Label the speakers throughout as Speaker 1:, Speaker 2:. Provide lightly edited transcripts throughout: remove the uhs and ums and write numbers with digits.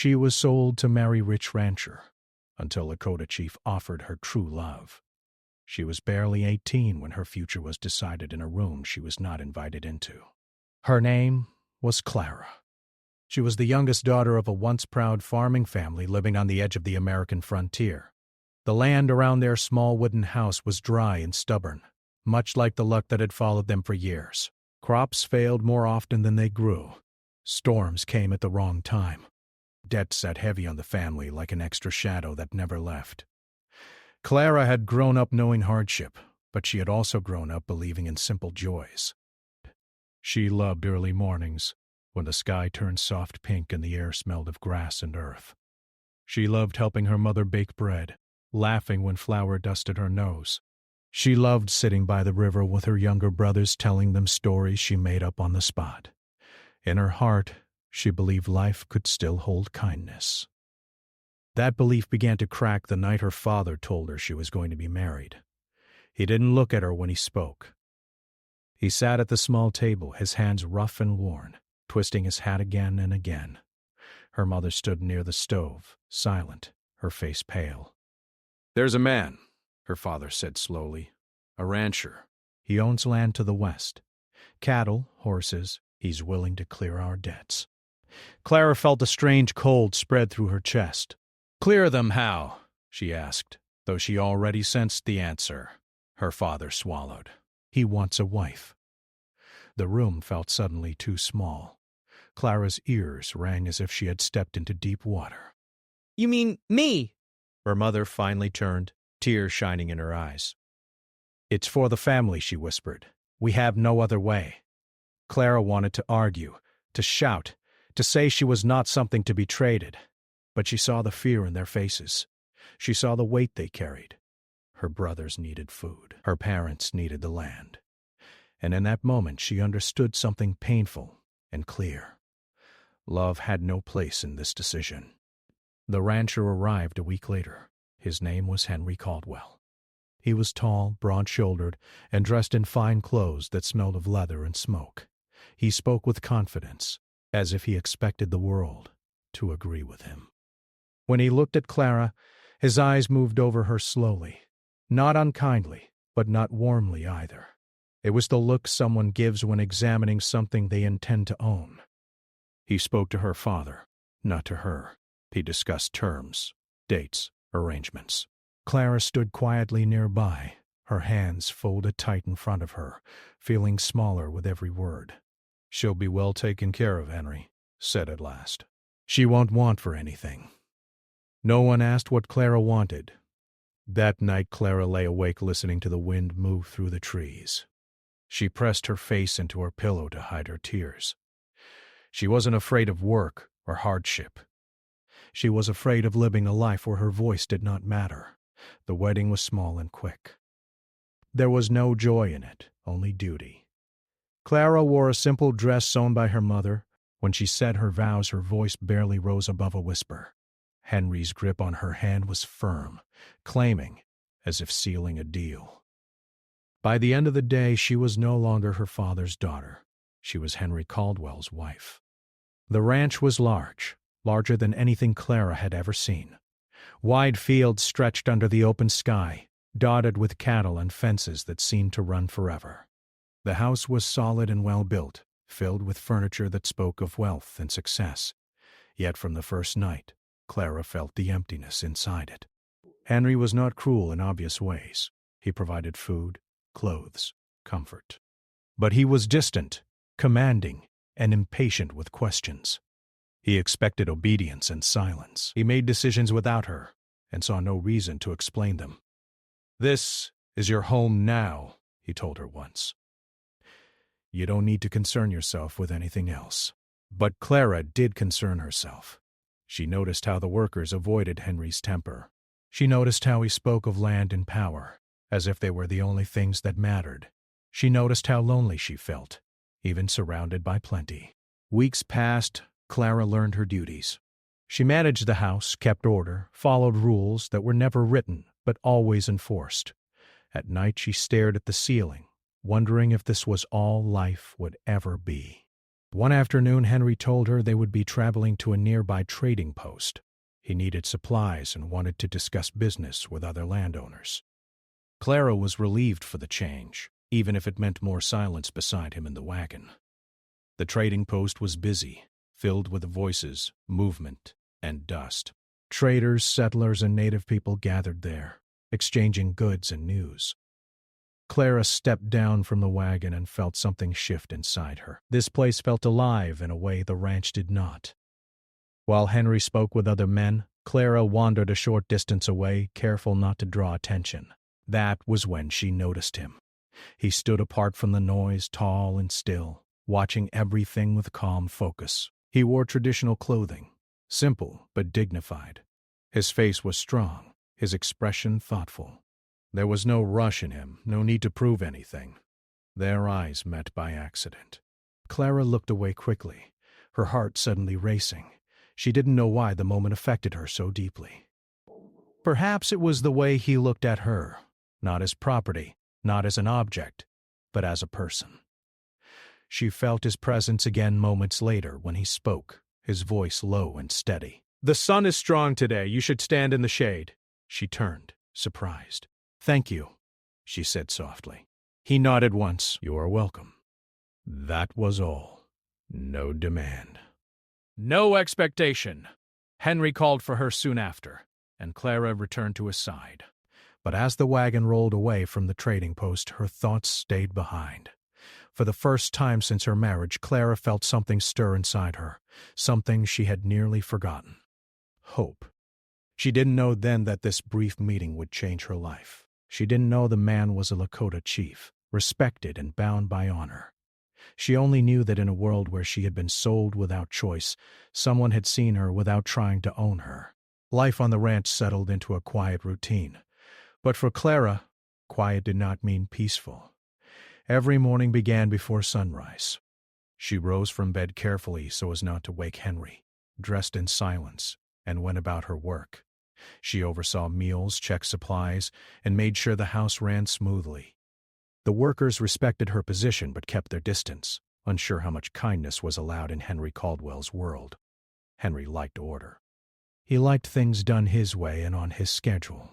Speaker 1: She was sold to marry rich rancher until Lakota chief offered her true love. She was barely 18 when her future was decided in a room she was not invited into. Her name was Clara. She was the youngest daughter of a once proud farming family living on the edge of the American frontier. The land around their small wooden house was dry and stubborn, much like the luck that had followed them for years. Crops failed more often than they grew. Storms came at the wrong time. Debt sat heavy on the family like an extra shadow that never left. Clara had grown up knowing hardship, but she had also grown up believing in simple joys. She loved early mornings, when the sky turned soft pink and the air smelled of grass and earth. She loved helping her mother bake bread, laughing when flour dusted her nose. She loved sitting by the river with her younger brothers telling them stories she made up on the spot. In her heart, she believed life could still hold kindness. That belief began to crack the night her father told her she was going to be married. He didn't look at her when he spoke. He sat at the small table, his hands rough and worn, twisting his hat again and again. Her mother stood near the stove, silent, her face pale. "There's a man," her father said slowly. "A rancher. He owns land to the west. Cattle, horses. He's willing to clear our debts." Clara felt a strange cold spread through her chest. "Clear them how?" she asked, though she already sensed the answer. Her father swallowed. "He wants a wife." The room felt suddenly too small. Clara's ears rang as if she had stepped into deep water.
Speaker 2: "You mean me?"
Speaker 1: Her mother finally turned, tears shining in her eyes. "It's for the family," she whispered. "We have no other way." Clara wanted to argue, to shout, to say she was not something to be traded. But she saw the fear in their faces. She saw the weight they carried. Her brothers needed food. Her parents needed the land. And in that moment she understood something painful and clear. Love had no place in this decision. The rancher arrived a week later. His name was Henry Caldwell. He was tall, broad-shouldered, and dressed in fine clothes that smelled of leather and smoke. He spoke with confidence, as if he expected the world to agree with him. When he looked at Clara, his eyes moved over her slowly, not unkindly, but not warmly either. It was the look someone gives when examining something they intend to own. He spoke to her father, not to her. He discussed terms, dates, arrangements. Clara stood quietly nearby, her hands folded tight in front of her, feeling smaller with every word. "She'll be well taken care of," Henry said at last. "She won't want for anything." No one asked what Clara wanted. That night Clara lay awake listening to the wind move through the trees. She pressed her face into her pillow to hide her tears. She wasn't afraid of work or hardship. She was afraid of living a life where her voice did not matter. The wedding was small and quick. There was no joy in it, only duty. Clara wore a simple dress sewn by her mother. When she said her vows, her voice barely rose above a whisper. Henry's grip on her hand was firm, claiming, as if sealing a deal. By the end of the day, she was no longer her father's daughter. She was Henry Caldwell's wife. The ranch was large, larger than anything Clara had ever seen. Wide fields stretched under the open sky, dotted with cattle and fences that seemed to run forever. The house was solid and well-built, filled with furniture that spoke of wealth and success. Yet from the first night, Clara felt the emptiness inside it. Henry was not cruel in obvious ways. He provided food, clothes, comfort. But he was distant, commanding, and impatient with questions. He expected obedience and silence. He made decisions without her, and saw no reason to explain them. "This is your home now," he told her once. "You don't need to concern yourself with anything else." But Clara did concern herself. She noticed how the workers avoided Henry's temper. She noticed how he spoke of land and power, as if they were the only things that mattered. She noticed how lonely she felt, even surrounded by plenty. Weeks passed. Clara learned her duties. She managed the house, kept order, followed rules that were never written but always enforced. At night she stared at the ceiling, wondering if this was all life would ever be. One afternoon, Henry told her they would be traveling to a nearby trading post. He needed supplies and wanted to discuss business with other landowners. Clara was relieved for the change, even if it meant more silence beside him in the wagon. The trading post was busy, filled with voices, movement, and dust. Traders, settlers, and native people gathered there, exchanging goods and news. Clara stepped down from the wagon and felt something shift inside her. This place felt alive in a way the ranch did not. While Henry spoke with other men, Clara wandered a short distance away, careful not to draw attention. That was when she noticed him. He stood apart from the noise, tall and still, watching everything with calm focus. He wore traditional clothing, simple but dignified. His face was strong, his expression thoughtful. There was no rush in him, no need to prove anything. Their eyes met by accident. Clara looked away quickly, her heart suddenly racing. She didn't know why the moment affected her so deeply. Perhaps it was the way he looked at her, not as property, not as an object, but as a person. She felt his presence again moments later when he spoke, his voice low and steady. "The sun is strong today. You should stand in the shade." She turned, surprised. "Thank you," she said softly. He nodded once. "You are welcome." That was all. No demand. No expectation. Henry called for her soon after, and Clara returned to his side. But as the wagon rolled away from the trading post, her thoughts stayed behind. For the first time since her marriage, Clara felt something stir inside her, something she had nearly forgotten. Hope. She didn't know then that this brief meeting would change her life. She didn't know the man was a Lakota chief, respected and bound by honor. She only knew that in a world where she had been sold without choice, someone had seen her without trying to own her. Life on the ranch settled into a quiet routine. But for Clara, quiet did not mean peaceful. Every morning began before sunrise. She rose from bed carefully so as not to wake Henry, dressed in silence, and went about her work. She oversaw meals, checked supplies, and made sure the house ran smoothly. The workers respected her position but kept their distance, unsure how much kindness was allowed in Henry Caldwell's world. Henry liked order. He liked things done his way and on his schedule.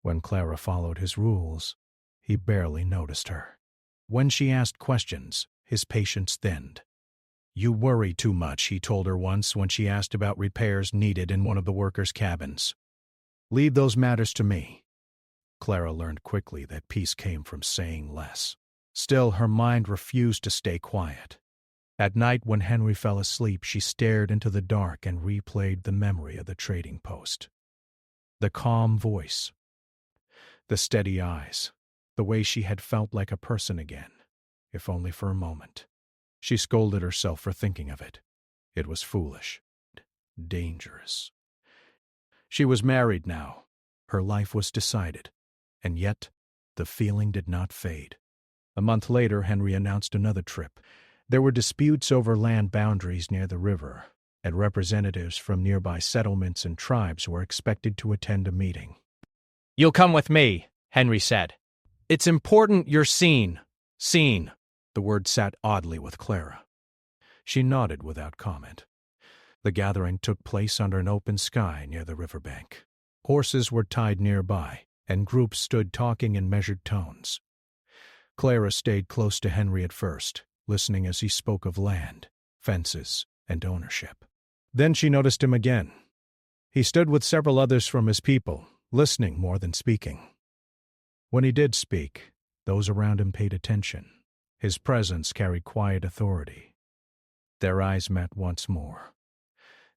Speaker 1: When Clara followed his rules, he barely noticed her. When she asked questions, his patience thinned. "You worry too much," he told her once when she asked about repairs needed in one of the workers' cabins. "Leave those matters to me." Clara learned quickly that peace came from saying less. Still, her mind refused to stay quiet. At night, when Henry fell asleep, she stared into the dark and replayed the memory of the trading post. The calm voice, the steady eyes, the way she had felt like a person again, if only for a moment. She scolded herself for thinking of it. It was foolish, dangerous. She was married now. Her life was decided. And yet, the feeling did not fade. A month later, Henry announced another trip. There were disputes over land boundaries near the river, and representatives from nearby settlements and tribes were expected to attend a meeting.
Speaker 2: You'll come with me, Henry said. It's important you're seen. Seen.
Speaker 1: The word sat oddly with Clara. She nodded without comment. The gathering took place under an open sky near the riverbank. Horses were tied nearby, and groups stood talking in measured tones. Clara stayed close to Henry at first, listening as he spoke of land, fences, and ownership. Then she noticed him again. He stood with several others from his people, listening more than speaking. When he did speak, those around him paid attention. His presence carried quiet authority. Their eyes met once more.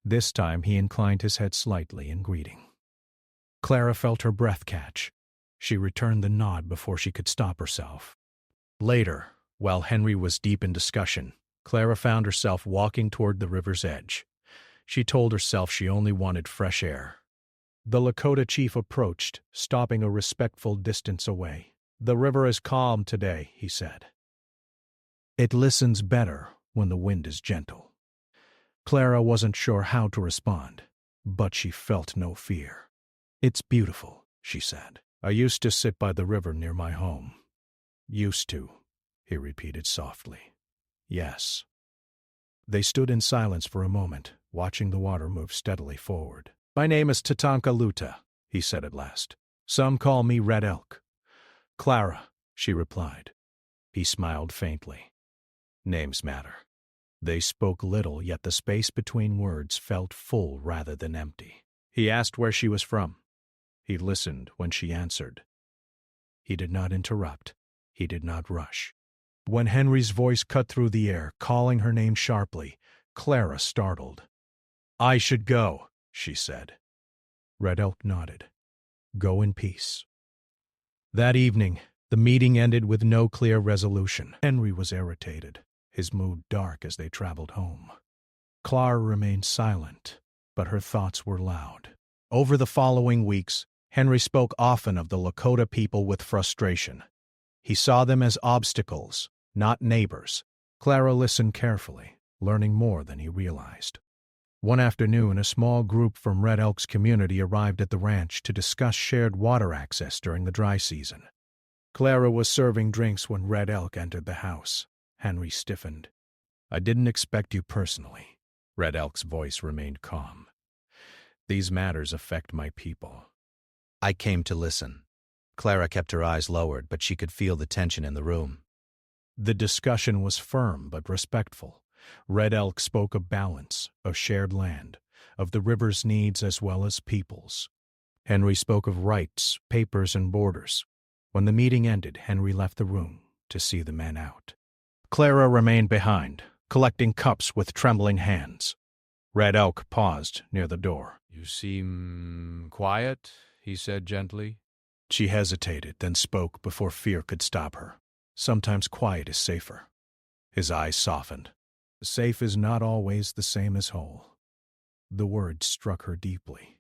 Speaker 1: This time he inclined his head slightly in greeting. Clara felt her breath catch. She returned the nod before she could stop herself. Later, while Henry was deep in discussion, Clara found herself walking toward the river's edge. She told herself she only wanted fresh air. The Lakota chief approached, stopping a respectful distance away. "The river is calm today," he said. "It listens better when the wind is gentle." Clara wasn't sure how to respond, but she felt no fear. "It's beautiful," she said. "I used to sit by the river near my home." "Used to," he repeated softly. "Yes." They stood in silence for a moment, watching the water move steadily forward. "My name is Tatanka Luta," he said at last. "Some call me Red Elk." "Clara," she replied. He smiled faintly. Names matter. They spoke little, yet the space between words felt full rather than empty. He asked where she was from. He listened when she answered. He did not interrupt. He did not rush. When Henry's voice cut through the air, calling her name sharply, Clara startled. "I should go," she said. Red Elk nodded. "Go in peace." That evening, the meeting ended with no clear resolution. Henry was irritated, his mood dark as they traveled home. Clara remained silent, but her thoughts were loud. Over the following weeks, Henry spoke often of the Lakota people with frustration. He saw them as obstacles, not neighbors. Clara listened carefully, learning more than he realized. One afternoon, a small group from Red Elk's community arrived at the ranch to discuss shared water access during the dry season. Clara was serving drinks when Red Elk entered the house. Henry stiffened. "I didn't expect you personally." Red Elk's voice remained calm. "These matters affect my people."
Speaker 3: I came to listen. Clara kept her eyes lowered, but she could feel the tension in the room.
Speaker 1: The discussion was firm but respectful. Red Elk spoke of balance, of shared land, of the river's needs as well as people's. Henry spoke of rights, papers, and borders. When the meeting ended, Henry left the room to see the men out. Clara remained behind, collecting cups with trembling hands. Red Elk paused near the door.
Speaker 4: "You seem quiet," he said gently.
Speaker 1: She hesitated, then spoke before fear could stop her. "Sometimes quiet is safer." His eyes softened. "Safe is not always the same as whole." The words struck her deeply.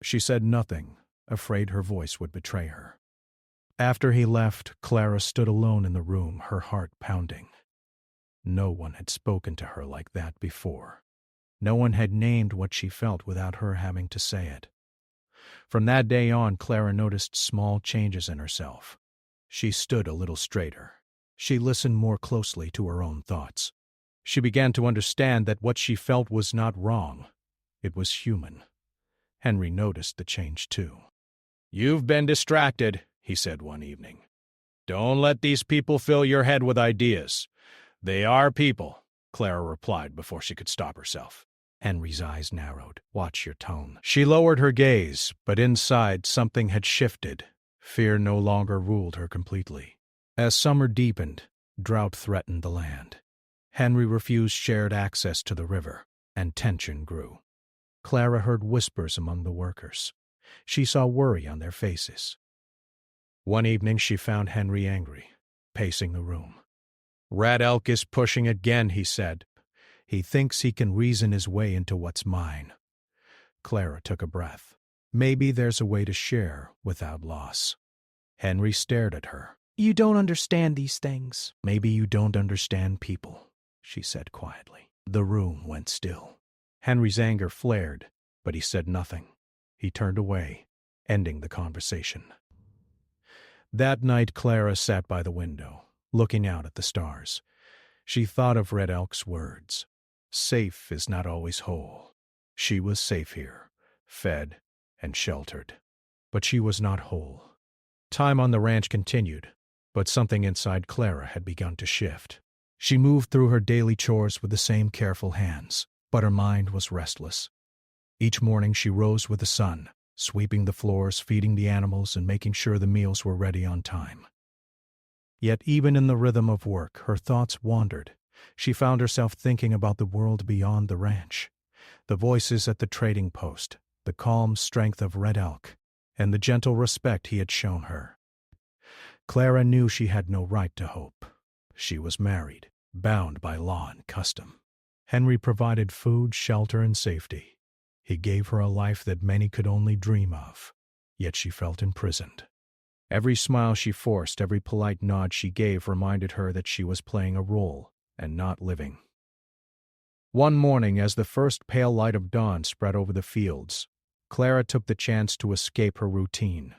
Speaker 1: She said nothing, afraid her voice would betray her. After he left, Clara stood alone in the room, her heart pounding. No one had spoken to her like that before. No one had named what she felt without her having to say it. From that day on, Clara noticed small changes in herself. She stood a little straighter. She listened more closely to her own thoughts. She began to understand that what she felt was not wrong. It was human. Henry noticed the change too. "You've been distracted," he said one evening. "Don't let these people fill your head with ideas. They are people," Clara replied before she could stop herself. Henry's eyes narrowed. "Watch your tone." She lowered her gaze, but inside something had shifted. Fear no longer ruled her completely. As summer deepened, drought threatened the land. Henry refused shared access to the river, and tension grew. Clara heard whispers among the workers. She saw worry on their faces. One evening she found Henry angry, pacing the room. "Red Elk is pushing again," he said. "He thinks he can reason his way into what's mine." Clara took a breath. Maybe there's a way to share without loss. Henry stared at her. "You don't understand these things." "Maybe you don't understand people," she said quietly. The room went still. Henry's anger flared, but he said nothing. He turned away, ending the conversation. That night Clara sat by the window, looking out at the stars. She thought of Red Elk's words. Safe is not always whole. She was safe here, fed and sheltered. But she was not whole. Time on the ranch continued, but something inside Clara had begun to shift. She moved through her daily chores with the same careful hands, but her mind was restless. Each morning she rose with the sun, sweeping the floors, feeding the animals, and making sure the meals were ready on time. Yet even in the rhythm of work, her thoughts wandered. She found herself thinking about the world beyond the ranch, the voices at the trading post, the calm strength of Red Elk, and the gentle respect he had shown her. Clara knew she had no right to hope. She was married, bound by law and custom. Henry provided food, shelter, and safety. He gave her a life that many could only dream of, yet she felt imprisoned. Every smile she forced, every polite nod she gave reminded her that she was playing a role and not living. One morning, as the first pale light of dawn spread over the fields, Clara took the chance to escape her routine.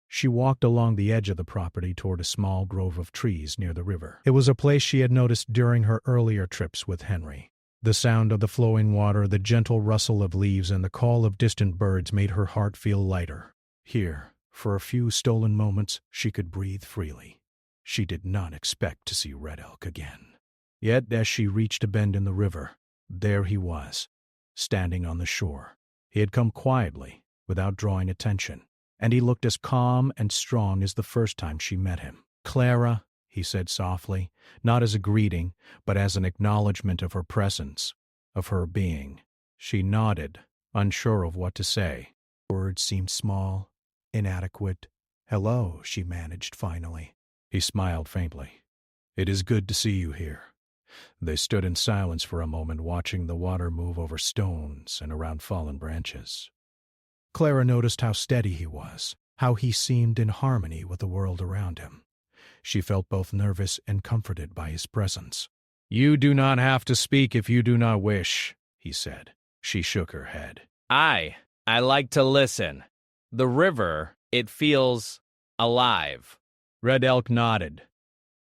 Speaker 1: She walked along the edge of the property toward a small grove of trees near the river. It was a place she had noticed during her earlier trips with Henry. The sound of the flowing water, the gentle rustle of leaves, and the call of distant birds made her heart feel lighter. Here, for a few stolen moments, she could breathe freely. She did not expect to see Red Elk again. Yet, as she reached a bend in the river, there he was, standing on the shore. He had come quietly, without drawing attention, and he looked as calm and strong as the first time she met him. "Clara," he said softly, not as a greeting, but as an acknowledgment of her presence, of her being. She nodded, unsure of what to say. Words seemed small, inadequate. "Hello," she managed finally. He smiled faintly. "It is good to see you here." They stood in silence for a moment, watching the water move over stones and around fallen branches. Clara noticed how steady he was, how he seemed in harmony with the world around him. She felt both nervous and comforted by his presence. "You do not have to speak if you do not wish," he said. She shook her head.
Speaker 2: I like to listen. The river, it feels alive."
Speaker 1: Red Elk nodded.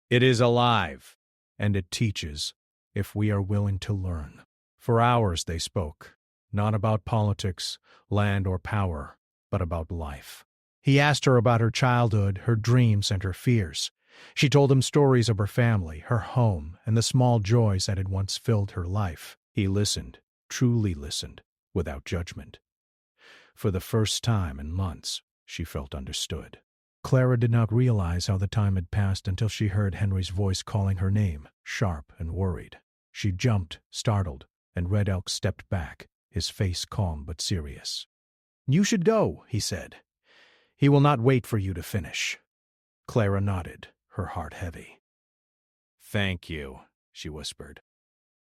Speaker 1: "It is alive, and it teaches, if we are willing to learn." For hours they spoke, not about politics, land, or power, but about life. He asked her about her childhood, her dreams, and her fears. She told him stories of her family, her home, and the small joys that had once filled her life. He listened, truly listened, without judgment. For the first time in months, she felt understood. Clara did not realize how the time had passed until she heard Henry's voice calling her name, sharp and worried. She jumped, startled, and Red Elk stepped back, his face calm but serious. "You should go," he said. "He will not wait for you to finish." Clara nodded, her heart heavy. "Thank you," she whispered.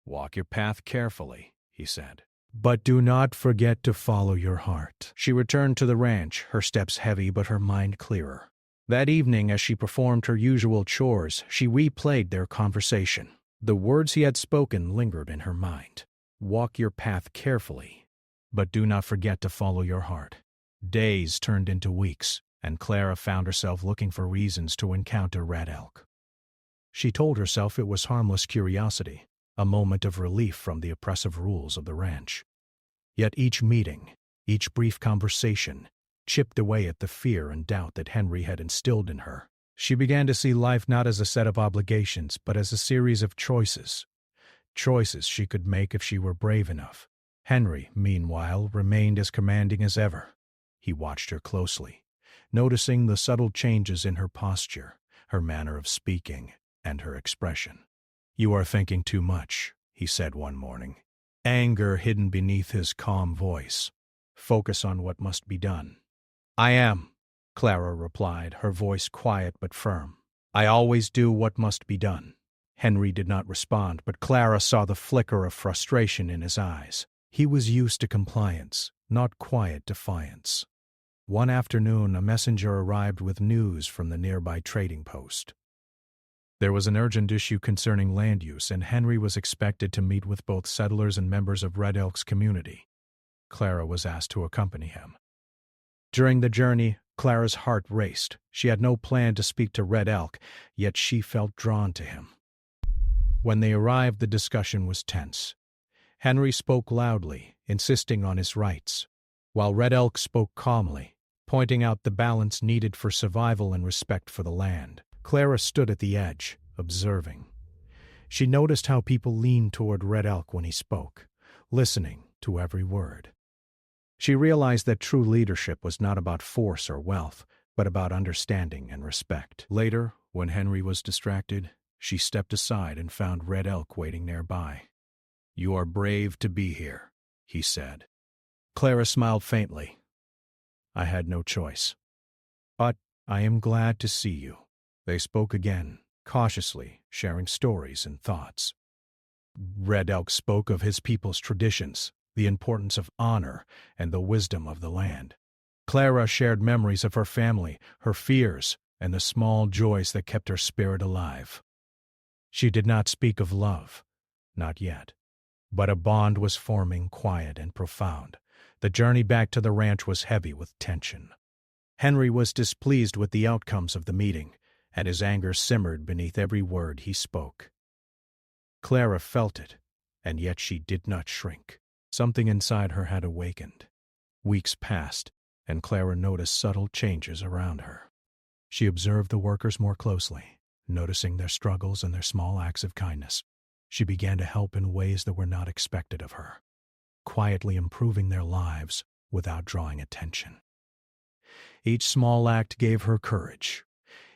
Speaker 1: "Walk your path carefully," he said. "But do not forget to follow your heart." She returned to the ranch, her steps heavy but her mind clearer. That evening, as she performed her usual chores, she replayed their conversation. The words he had spoken lingered in her mind. Walk your path carefully, but do not forget to follow your heart. Days turned into weeks, and Clara found herself looking for reasons to encounter Red Elk. She told herself it was harmless curiosity, a moment of relief from the oppressive rules of the ranch. Yet each meeting, each brief conversation, chipped away at the fear and doubt that Henry had instilled in her. She began to see life not as a set of obligations, but as a series of choices. Choices she could make if she were brave enough. Henry, meanwhile, remained as commanding as ever. He watched her closely, noticing the subtle changes in her posture, her manner of speaking, and her expression. "You are thinking too much," he said one morning, anger hidden beneath his calm voice. "Focus on what must be done." "I am," Clara replied, her voice quiet but firm. "I always do what must be done." Henry did not respond, but Clara saw the flicker of frustration in his eyes. He was used to compliance, not quiet defiance. One afternoon, a messenger arrived with news from the nearby trading post. There was an urgent issue concerning land use, and Henry was expected to meet with both settlers and members of Red Elk's community. Clara was asked to accompany him. During the journey, Clara's heart raced. She had no plan to speak to Red Elk, yet she felt drawn to him. When they arrived, the discussion was tense. Henry spoke loudly, insisting on his rights, while Red Elk spoke calmly, pointing out the balance needed for survival and respect for the land. Clara stood at the edge, observing. She noticed how people leaned toward Red Elk when he spoke, listening to every word. She realized that true leadership was not about force or wealth, but about understanding and respect. Later, when Henry was distracted, she stepped aside and found Red Elk waiting nearby. "You are brave to be here," he said. Clara smiled faintly. "I had no choice. But I am glad to see you." They spoke again, cautiously, sharing stories and thoughts. Red Elk spoke of his people's traditions, the importance of honor, and the wisdom of the land. Clara shared memories of her family, her fears, and the small joys that kept her spirit alive. She did not speak of love, not yet, but a bond was forming, quiet and profound. The journey back to the ranch was heavy with tension. Henry was displeased with the outcomes of the meeting, and his anger simmered beneath every word he spoke. Clara felt it, and yet she did not shrink. Something inside her had awakened. Weeks passed, and Clara noticed subtle changes around her. She observed the workers more closely, noticing their struggles and their small acts of kindness. She began to help in ways that were not expected of her, quietly improving their lives without drawing attention. Each small act gave her courage.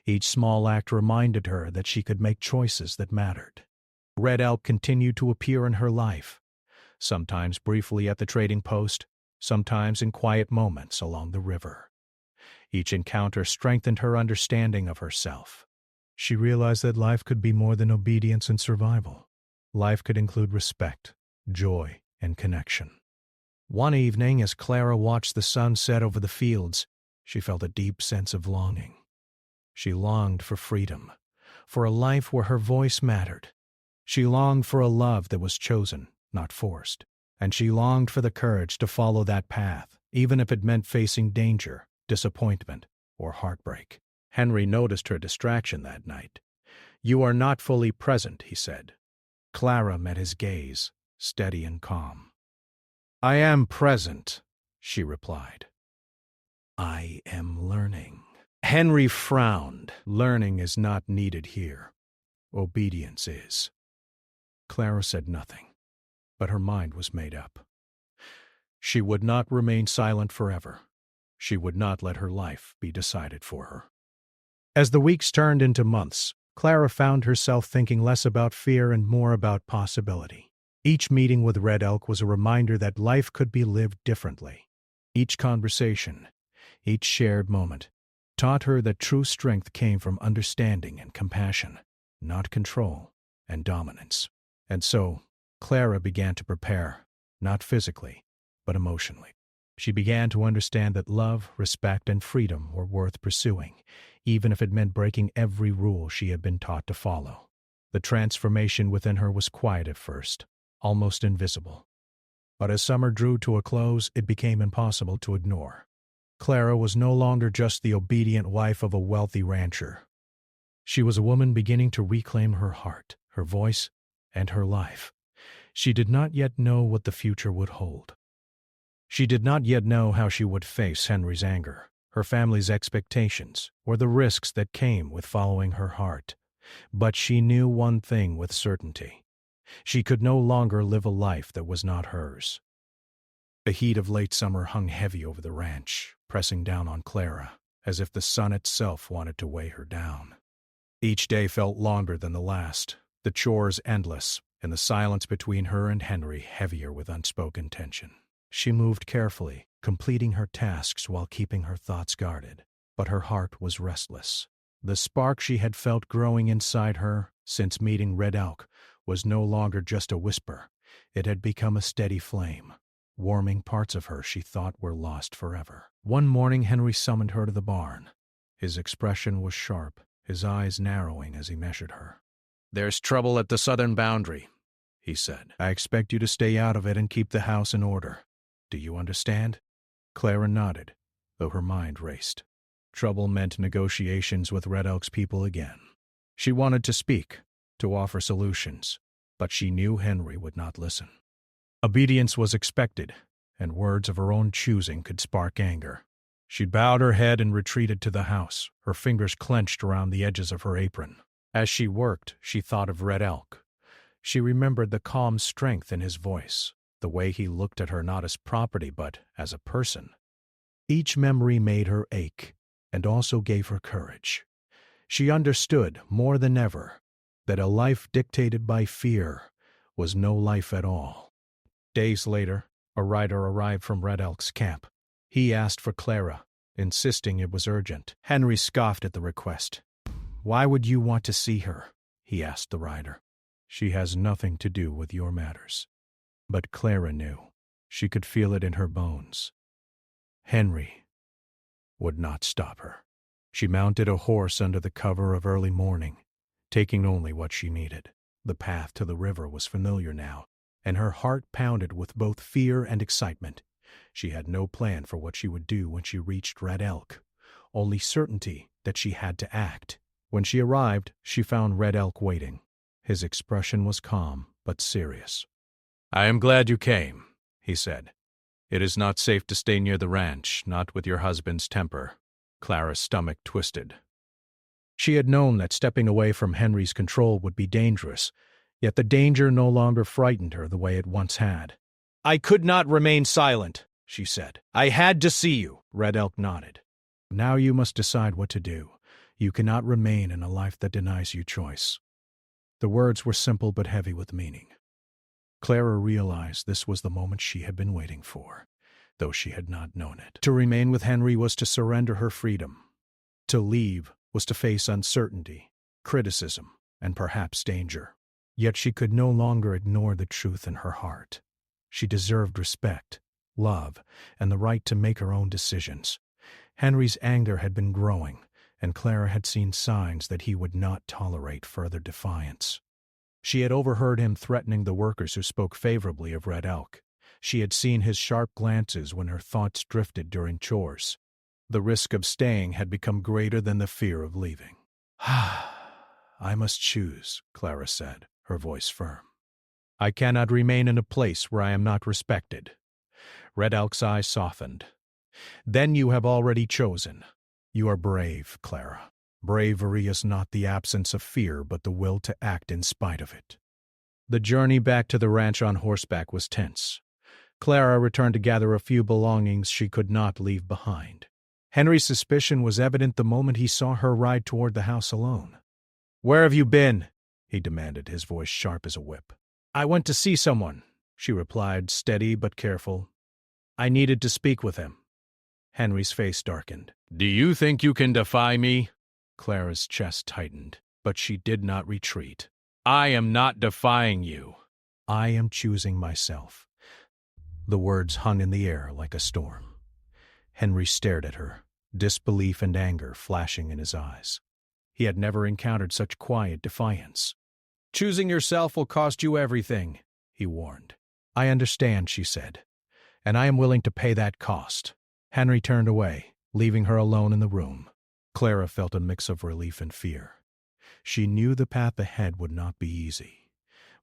Speaker 1: Each small act reminded her that she could make choices that mattered. Red Elk continued to appear in her life, sometimes briefly at the trading post, sometimes in quiet moments along the river. Each encounter strengthened her understanding of herself. She realized that life could be more than obedience and survival. Life could include respect, joy, and connection. One evening, as Clara watched the sun set over the fields, she felt a deep sense of longing. She longed for freedom, for a life where her voice mattered. She longed for a love that was chosen, not forced. And she longed for the courage to follow that path, even if it meant facing danger, disappointment, or heartbreak. Henry noticed her distraction that night. "You are not fully present," he said. Clara met his gaze, steady and calm. "I am present," she replied. "I am learning." Henry frowned. "Learning is not needed here. Obedience is." Clara said nothing, but her mind was made up. She would not remain silent forever. She would not let her life be decided for her. As the weeks turned into months, Clara found herself thinking less about fear and more about possibility. Each meeting with Red Elk was a reminder that life could be lived differently. Each conversation, each shared moment, taught her that true strength came from understanding and compassion, not control and dominance. And so, Clara began to prepare, not physically, but emotionally. She began to understand that love, respect, and freedom were worth pursuing, even if it meant breaking every rule she had been taught to follow. The transformation within her was quiet at first, almost invisible. But as summer drew to a close, it became impossible to ignore. Clara was no longer just the obedient wife of a wealthy rancher. She was a woman beginning to reclaim her heart, her voice, and her life. She did not yet know what the future would hold. She did not yet know how she would face Henry's anger, her family's expectations, or the risks that came with following her heart. But she knew one thing with certainty. She could no longer live a life that was not hers. The heat of late summer hung heavy over the ranch, pressing down on Clara, as if the sun itself wanted to weigh her down. Each day felt longer than the last, the chores endless, and the silence between her and Henry heavier with unspoken tension. She moved carefully, completing her tasks while keeping her thoughts guarded, but her heart was restless. The spark she had felt growing inside her since meeting Red Elk was no longer just a whisper. It had become a steady flame, warming parts of her she thought were lost forever. One morning Henry summoned her to the barn. His expression was sharp, his eyes narrowing as he measured her. "There's trouble at the southern boundary," he said. "I expect you to stay out of it and keep the house in order. Do you understand?" Clara nodded, though her mind raced. Trouble meant negotiations with Red Elk's people again. She wanted to speak, to offer solutions, but she knew Henry would not listen. Obedience was expected, and words of her own choosing could spark anger. She bowed her head and retreated to the house, her fingers clenched around the edges of her apron. As she worked, she thought of Red Elk. She remembered the calm strength in his voice, the way he looked at her not as property but as a person. Each memory made her ache, and also gave her courage. She understood, more than ever, that a life dictated by fear was no life at all. Days later, a rider arrived from Red Elk's camp. He asked for Clara, insisting it was urgent. Henry scoffed at the request. "Why would you want to see her?" he asked the rider. "She has nothing to do with your matters." But Clara knew. She could feel it in her bones. Henry would not stop her. She mounted a horse under the cover of early morning, taking only what she needed. The path to the river was familiar now, and her heart pounded with both fear and excitement. She had no plan for what she would do when she reached Red Elk, only certainty that she had to act. When she arrived, she found Red Elk waiting. His expression was calm but serious. I am glad you came, he said. It is not safe to stay near the ranch, not with your husband's temper. Clara's stomach twisted. She had known that stepping away from Henry's control would be dangerous, yet the danger no longer frightened her the way it once had.
Speaker 2: I could not remain silent, she said. I had to see you.
Speaker 1: Red Elk nodded. Now you must decide what to do. You cannot remain in a life that denies you choice. The words were simple but heavy with meaning. Clara realized this was the moment she had been waiting for, though she had not known it. To remain with Henry was to surrender her freedom. To leave was to face uncertainty, criticism, and perhaps danger. Yet she could no longer ignore the truth in her heart. She deserved respect, love, and the right to make her own decisions. Henry's anger had been growing, and Clara had seen signs that he would not tolerate further defiance. She had overheard him threatening the workers who spoke favorably of Red Elk. She had seen his sharp glances when her thoughts drifted during chores. The risk of staying had become greater than the fear of leaving. I must choose, Clara said, her voice firm. I cannot remain in a place where I am not respected. Red Elk's eyes softened. Then you have already chosen. You are brave, Clara. Bravery is not the absence of fear, but the will to act in spite of it. The journey back to the ranch on horseback was tense. Clara returned to gather a few belongings she could not leave behind. Henry's suspicion was evident the moment he saw her ride toward the house alone.
Speaker 2: Where have you been?
Speaker 1: He demanded, his voice sharp as a whip.
Speaker 2: I went to see someone, she replied, steady but careful. I needed to speak with him.
Speaker 1: Henry's face darkened.
Speaker 4: Do you think you can defy me?
Speaker 1: Clara's chest tightened, but she did not retreat.
Speaker 4: I am not defying you.
Speaker 1: I am choosing myself. The words hung in the air like a storm. Henry stared at her, disbelief and anger flashing in his eyes. He had never encountered such quiet defiance.
Speaker 2: Choosing yourself will cost you everything, he warned.
Speaker 1: I understand, she said, and I am willing to pay that cost. Henry turned away, leaving her alone in the room. Clara felt a mix of relief and fear. She knew the path ahead would not be easy,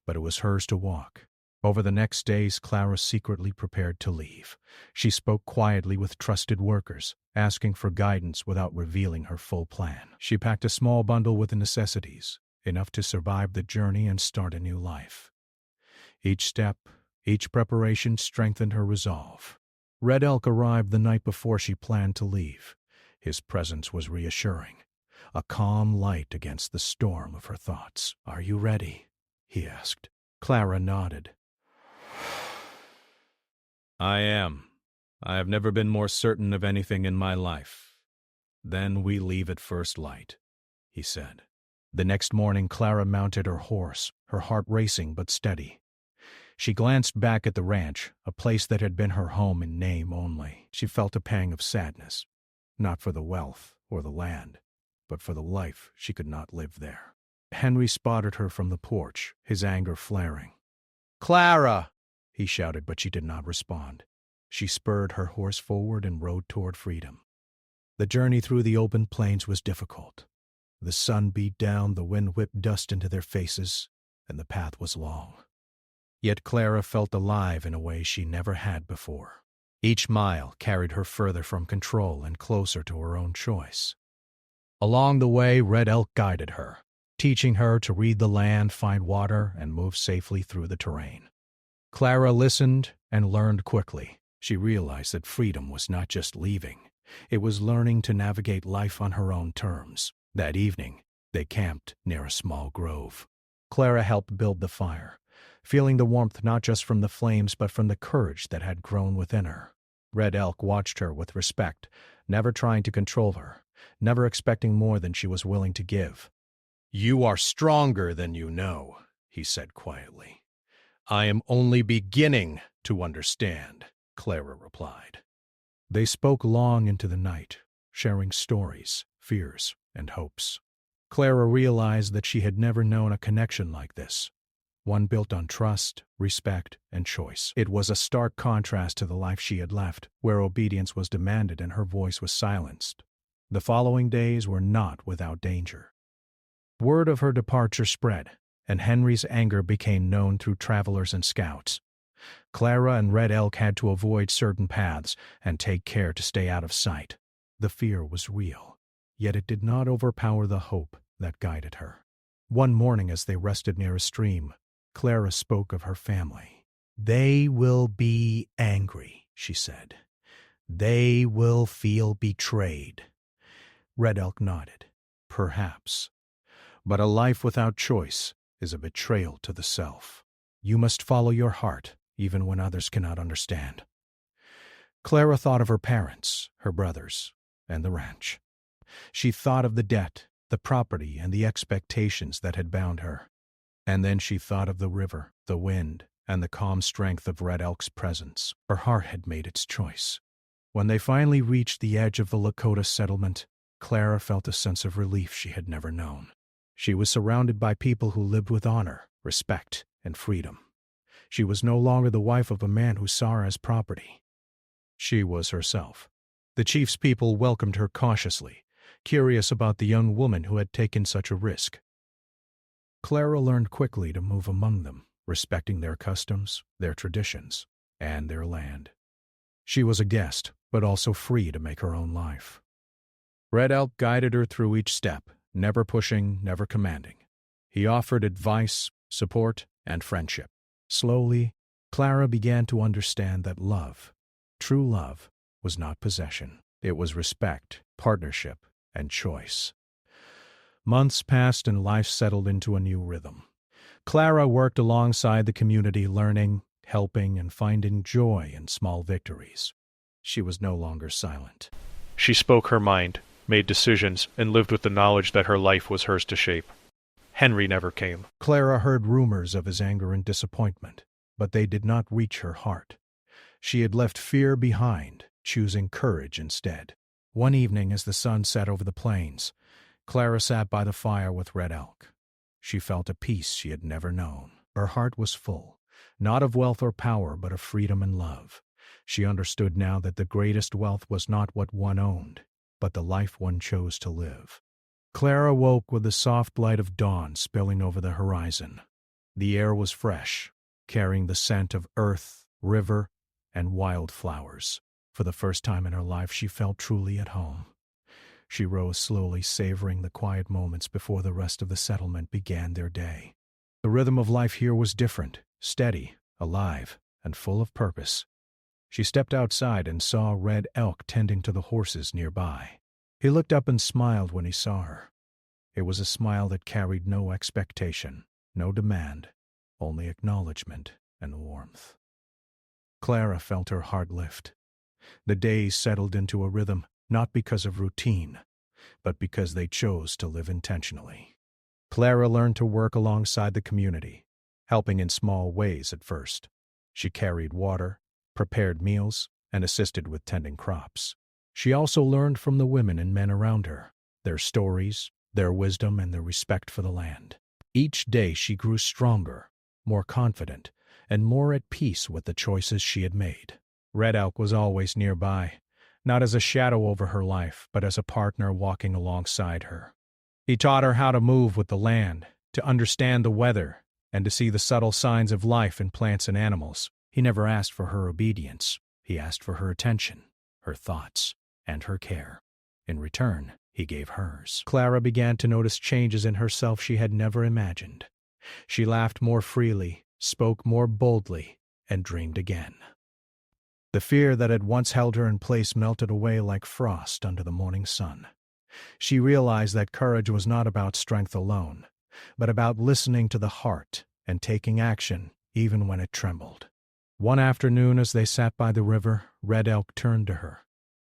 Speaker 1: but it was hers to walk. Over the next days, Clara secretly prepared to leave. She spoke quietly with trusted workers, asking for guidance without revealing her full plan. She packed a small bundle with the necessities, enough to survive the journey and start a new life. Each step, each preparation strengthened her resolve. Red Elk arrived the night before she planned to leave. His presence was reassuring, a calm light against the storm of her thoughts. Are you ready? He asked. Clara nodded.
Speaker 4: I am. I have never been more certain of anything in my life.
Speaker 1: Then we leave at first light, he said. The next morning, Clara mounted her horse, her heart racing but steady. She glanced back at the ranch, a place that had been her home in name only. She felt a pang of sadness, not for the wealth or the land, but for the life she could not live there. Henry spotted her from the porch, his anger flaring.
Speaker 2: Clara!
Speaker 1: He shouted, but she did not respond. She spurred her horse forward and rode toward freedom. The journey through the open plains was difficult. The sun beat down, the wind whipped dust into their faces, and the path was long. Yet Clara felt alive in a way she never had before. Each mile carried her further from control and closer to her own choice. Along the way, Red Elk guided her, teaching her to read the land, find water, and move safely through the terrain. Clara listened and learned quickly. She realized that freedom was not just leaving. It was learning to navigate life on her own terms. That evening, they camped near a small grove. Clara helped build the fire, feeling the warmth not just from the flames but from the courage that had grown within her. Red Elk watched her with respect, never trying to control her, never expecting more than she was willing to give. "You are stronger than you know," he said quietly. "I am only beginning to understand," Clara replied. They spoke long into the night, sharing stories, fears, and hopes. Clara realized that she had never known a connection like this, one built on trust, respect, and choice. It was a stark contrast to the life she had left, where obedience was demanded and her voice was silenced. The following days were not without danger. Word of her departure spread, and Henry's anger became known through travelers and scouts. Clara and Red Elk had to avoid certain paths and take care to stay out of sight. The fear was real, yet it did not overpower the hope that guided her. One morning as they rested near a stream, Clara spoke of her family. "They will be angry," she said. "They will feel betrayed." Red Elk nodded. "Perhaps. But a life without choice is a betrayal to the self. You must follow your heart, even when others cannot understand." Clara thought of her parents, her brothers, and the ranch. She thought of the debt, the property, and the expectations that had bound her. And then she thought of the river, the wind, and the calm strength of Red Elk's presence. Her heart had made its choice. When they finally reached the edge of the Lakota settlement, Clara felt a sense of relief she had never known. She was surrounded by people who lived with honor, respect, and freedom. She was no longer the wife of a man who saw her as property. She was herself. The chief's people welcomed her cautiously, curious about the young woman who had taken such a risk. Clara learned quickly to move among them, respecting their customs, their traditions, and their land. She was a guest, but also free to make her own life. Red Elk guided her through each step, never pushing, never commanding. He offered advice, support, and friendship. Slowly, Clara began to understand that love, true love, was not possession. It was respect, partnership, and choice. Months passed and life settled into a new rhythm. Clara worked alongside the community, learning, helping, and finding joy in small victories. She was no longer silent.
Speaker 2: She spoke her mind, made decisions, and lived with the knowledge that her life was hers to shape. Henry never came.
Speaker 1: Clara heard rumors of his anger and disappointment, but they did not reach her heart. She had left fear behind, choosing courage instead. One evening, as the sun set over the plains, Clara sat by the fire with Red Elk. She felt a peace she had never known. Her heart was full, not of wealth or power, but of freedom and love. She understood now that the greatest wealth was not what one owned, but the life one chose to live. Clara woke with the soft light of dawn spilling over the horizon. The air was fresh, carrying the scent of earth, river, and wildflowers. For the first time in her life, she felt truly at home. She rose slowly, savoring the quiet moments before the rest of the settlement began their day. The rhythm of life here was different, steady, alive, and full of purpose. She stepped outside and saw Red Elk tending to the horses nearby. He looked up and smiled when he saw her. It was a smile that carried no expectation, no demand, only acknowledgement and warmth. Clara felt her heart lift. The days settled into a rhythm, not because of routine, but because they chose to live intentionally. Clara learned to work alongside the community, helping in small ways at first. She carried water, prepared meals, and assisted with tending crops. She also learned from the women and men around her, their stories, their wisdom, and their respect for the land. Each day she grew stronger, more confident, and more at peace with the choices she had made. Red Elk was always nearby, not as a shadow over her life, but as a partner walking alongside her. He taught her how to move with the land, to understand the weather, and to see the subtle signs of life in plants and animals. He never asked for her obedience. He asked for her attention, her thoughts, and her care. In return, he gave hers. Clara began to notice changes in herself she had never imagined. She laughed more freely, spoke more boldly, and dreamed again. The fear that had once held her in place melted away like frost under the morning sun. She realized that courage was not about strength alone, but about listening to the heart and taking action even when it trembled. One afternoon as they sat by the river, Red Elk turned to her.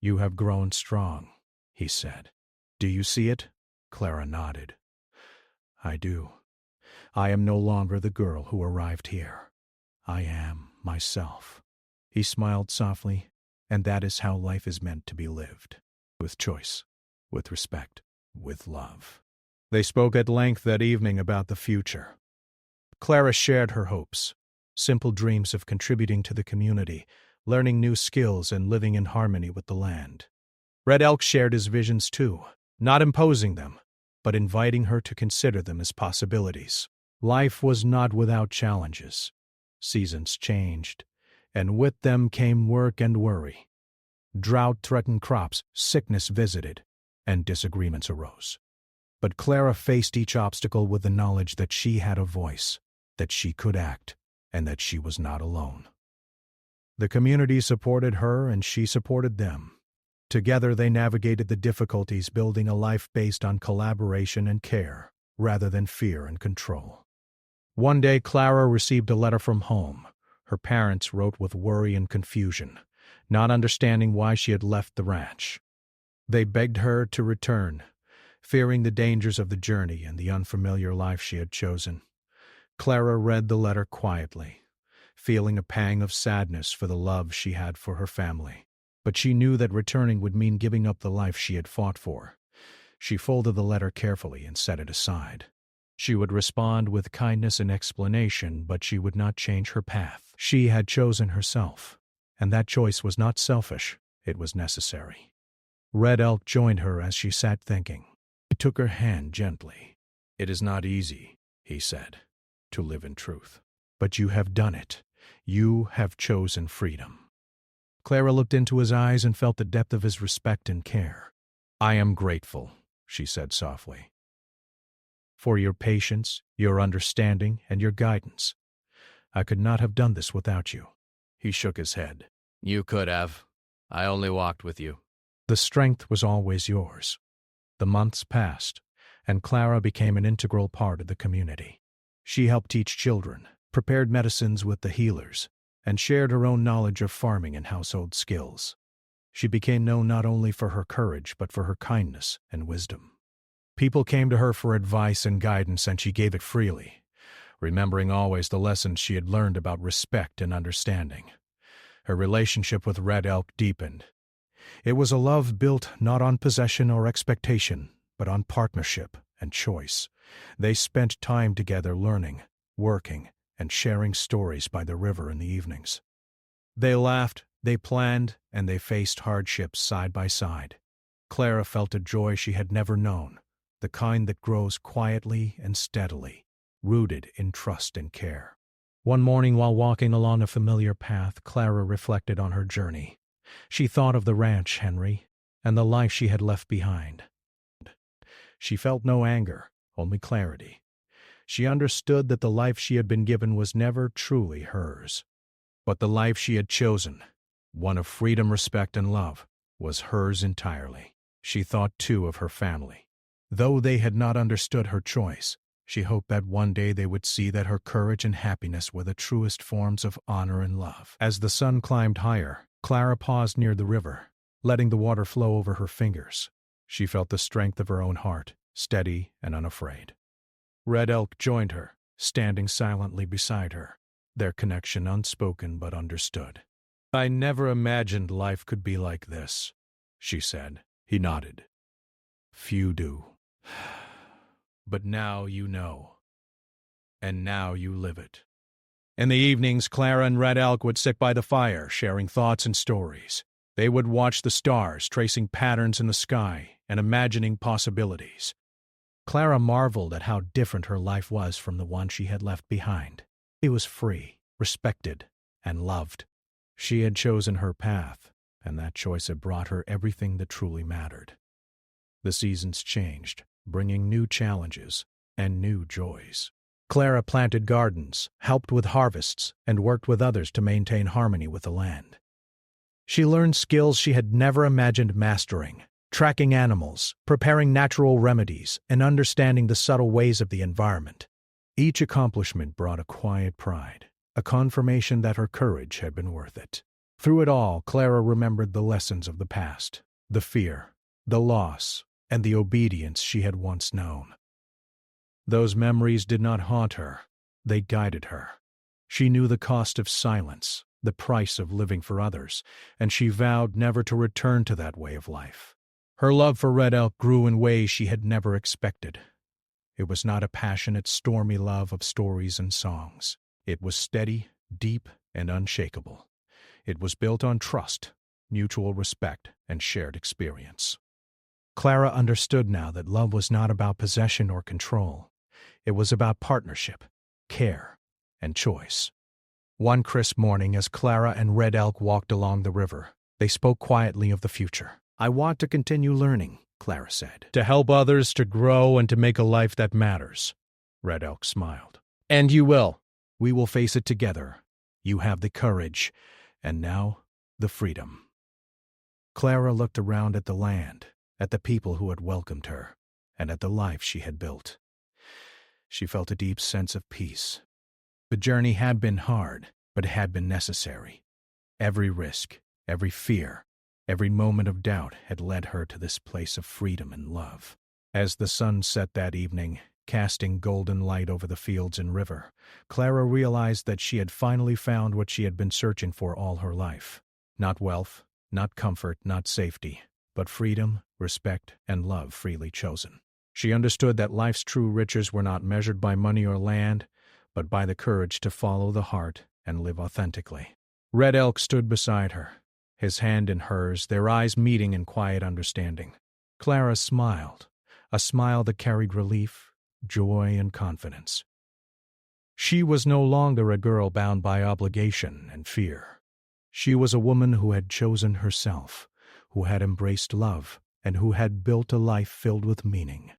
Speaker 1: "You have grown strong," he said. "Do you see it?" Clara nodded. "I do. I am no longer the girl who arrived here. I am myself." He smiled softly, and that is how life is meant to be lived. With choice, with respect, with love. They spoke at length that evening about the future. Clara shared her hopes, simple dreams of contributing to the community, learning new skills and living in harmony with the land. Red Elk shared his visions too, not imposing them, but inviting her to consider them as possibilities. Life was not without challenges. Seasons changed, and with them came work and worry. Drought threatened crops, sickness visited, and disagreements arose. But Clara faced each obstacle with the knowledge that she had a voice, that she could act, and that she was not alone. The community supported her and she supported them. Together they navigated the difficulties, building a life based on collaboration and care, rather than fear and control. One day Clara received a letter from home. Her parents wrote with worry and confusion, not understanding why she had left the ranch. They begged her to return, fearing the dangers of the journey and the unfamiliar life she had chosen. Clara read the letter quietly, feeling a pang of sadness for the love she had for her family. But she knew that returning would mean giving up the life she had fought for. She folded the letter carefully and set it aside. She would respond with kindness and explanation, but she would not change her path. She had chosen herself, and that choice was not selfish, it was necessary. Red Elk joined her as she sat thinking. He took her hand gently. "It is not easy," he said, "to live in truth. But you have done it. You have chosen freedom." Clara looked into his eyes and felt the depth of his respect and care. "I am grateful," she said softly, "for your patience, your understanding, and your guidance. I could not have done this without you." He shook his head.
Speaker 3: You could have. I only walked with you.
Speaker 1: The strength was always yours. The months passed, and Clara became an integral part of the community. She helped teach children, prepared medicines with the healers, and shared her own knowledge of farming and household skills. She became known not only for her courage, but for her kindness and wisdom. People came to her for advice and guidance, and she gave it freely, remembering always the lessons she had learned about respect and understanding. Her relationship with Red Elk deepened. It was a love built not on possession or expectation, but on partnership and choice. They spent time together learning, working, and sharing stories by the river in the evenings. They laughed, they planned, and they faced hardships side by side. Clara felt a joy she had never known, the kind that grows quietly and steadily, rooted in trust and care. One morning while walking along a familiar path, Clara reflected on her journey. She thought of the ranch, Henry, and the life she had left behind. She felt no anger, only clarity. She understood that the life she had been given was never truly hers. But the life she had chosen, one of freedom, respect, and love, was hers entirely. She thought, too, of her family. Though they had not understood her choice, she hoped that one day they would see that her courage and happiness were the truest forms of honor and love. As the sun climbed higher, Clara paused near the river, letting the water flow over her fingers. She felt the strength of her own heart, steady and unafraid. Red Elk joined her, standing silently beside her, their connection unspoken but understood. "I never imagined life could be like this," she said. He nodded. "Few do. But now you know. And now you live it." In the evenings, Clara and Red Elk would sit by the fire, sharing thoughts and stories. They would watch the stars, tracing patterns in the sky and imagining possibilities. Clara marveled at how different her life was from the one she had left behind. It was free, respected, and loved. She had chosen her path, and that choice had brought her everything that truly mattered. The seasons changed, bringing new challenges and new joys. Clara planted gardens, helped with harvests, and worked with others to maintain harmony with the land. She learned skills she had never imagined mastering, tracking animals, preparing natural remedies, and understanding the subtle ways of the environment. Each accomplishment brought a quiet pride, a confirmation that her courage had been worth it. Through it all, Clara remembered the lessons of the past, the fear, the loss, and the obedience she had once known. Those memories did not haunt her, they guided her. She knew the cost of silence, the price of living for others, and she vowed never to return to that way of life. Her love for Red Elk grew in ways she had never expected. It was not a passionate, stormy love of stories and songs. It was steady, deep, and unshakable. It was built on trust, mutual respect, and shared experience. Clara understood now that love was not about possession or control. It was about partnership, care, and choice. One crisp morning, as Clara and Red Elk walked along the river, they spoke quietly of the future. "I want to continue learning," Clara said.
Speaker 4: To help others to grow and to make a life that matters. Red Elk smiled.
Speaker 1: "And you will. We will face it together. You have the courage, and now the freedom." Clara looked around at the land, at the people who had welcomed her, and at the life she had built. She felt a deep sense of peace. The journey had been hard, but it had been necessary. Every risk, every fear, every moment of doubt had led her to this place of freedom and love. As the sun set that evening, casting golden light over the fields and river, Clara realized that she had finally found what she had been searching for all her life. Not wealth, not comfort, not safety, but freedom, respect, and love freely chosen. She understood that life's true riches were not measured by money or land, but by the courage to follow the heart and live authentically. Red Elk stood beside her, his hand in hers, their eyes meeting in quiet understanding. Clara smiled, a smile that carried relief, joy, and confidence. She was no longer a girl bound by obligation and fear. She was a woman who had chosen herself, who had embraced love, and who had built a life filled with meaning.